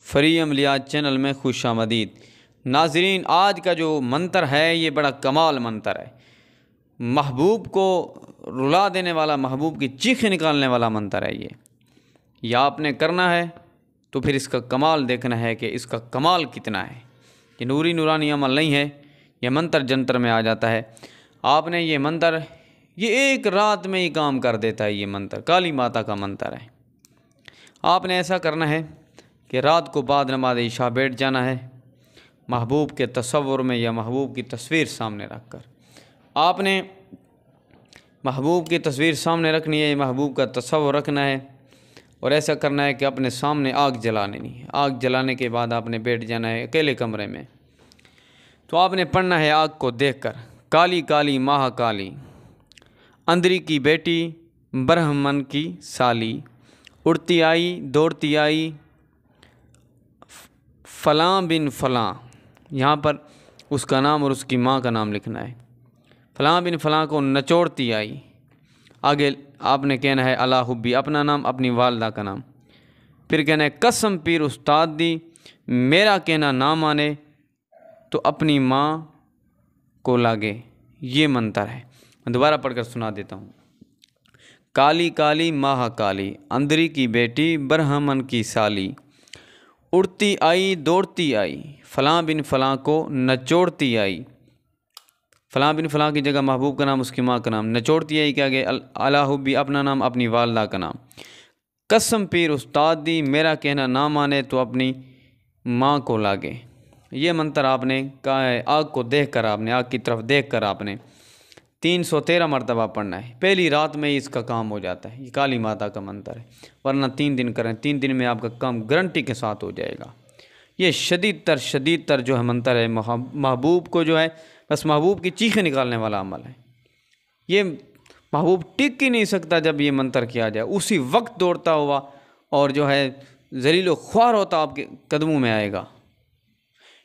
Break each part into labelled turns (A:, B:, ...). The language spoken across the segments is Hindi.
A: फ्री अमलियात चैनल में खुश आमदीद। नाज़रीन, आज का जो मंतर है ये बड़ा कमाल मंतर है। महबूब को रुला देने वाला, महबूब की चीखें निकालने वाला मंतर है ये आपने करना है तो फिर इसका कमाल देखना है कि इसका कमाल कितना है। ये नूरी नूरानी अमल नहीं है, ये मंतर जंतर में आ जाता है। आपने ये मंतर ये एक रात में ही काम कर देता है। ये मंतर काली माता का मंतर है। आपने ऐसा करना है कि रात को बाद नमाज इशा बैठ जाना है, महबूब के तसव्वुर में या महबूब की तस्वीर सामने रख कर। आपने महबूब की तस्वीर सामने रखनी है, महबूब का तसव्वुर रखना है और ऐसा करना है कि अपने सामने आग जलानी है। आग जलाने के बाद आपने बैठ जाना है अकेले कमरे में। तो आपने पढ़ना है आग को देखकर, काली काली माह काली, अंदरी की बेटी ब्रह्मन की साली, उड़ती आई दौड़ती आई फ़लाँ बिन फ़लाँ। यहाँ पर उसका नाम और उसकी माँ का नाम लिखना है। फ़लाँ बिन फ़लाँ को नचोड़ती आई। आगे आपने कहना है अला हुब्बी, अपना नाम अपनी वालदा का नाम। फिर कहना है कसम पीर उस्ताद दी, मेरा कहना ना माने तो अपनी माँ को लागे। ये मंतर है। मैं दोबारा पढ़कर सुना देता हूँ। काली काली माह काली, अंदरी की बेटी ब्रह्मन की साली, उड़ती आई दौड़ती आई, फ़लाँ बिन फ़लाँ को नचोड़ती आई। फ़लाँ बिन फ़लाँ की जगह महबूब का नाम उसकी माँ का नाम, नचोड़ती आई क्या गए अला हुब्बी, अपना नाम अपनी वालदा का नाम। कसम पीर उस्ताद दी, मेरा कहना ना माने तो अपनी माँ को लागे। ये मंत्र आपने कहा है आग को देख कर, आपने आग की तरफ देख कर आपने 313 मरतबा पढ़ना है। पहली रात में ही इसका काम हो जाता है। ये काली माता का मंत्र है, वरना 3 दिन करें, 3 दिन में आपका काम गारंटी के साथ हो जाएगा। ये शदीद तर जो है मंत्र है, महबूब को जो है बस महबूब की चीखें निकालने वाला अमल है। ये महबूब टिक ही नहीं सकता जब ये मंत्र किया जाए, उसी वक्त दौड़ता हुआ और जो है ज़लील ख्वार होता आपके कदमों में आएगा।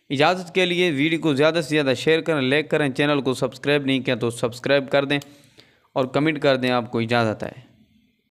A: इजाज़त के लिए वीडियो को ज़्यादा से ज़्यादा शेयर करें, लाइक करें, चैनल को सब्सक्राइब नहीं किया तो सब्सक्राइब कर दें और कमेंट कर दें। आपको इजाज़त है।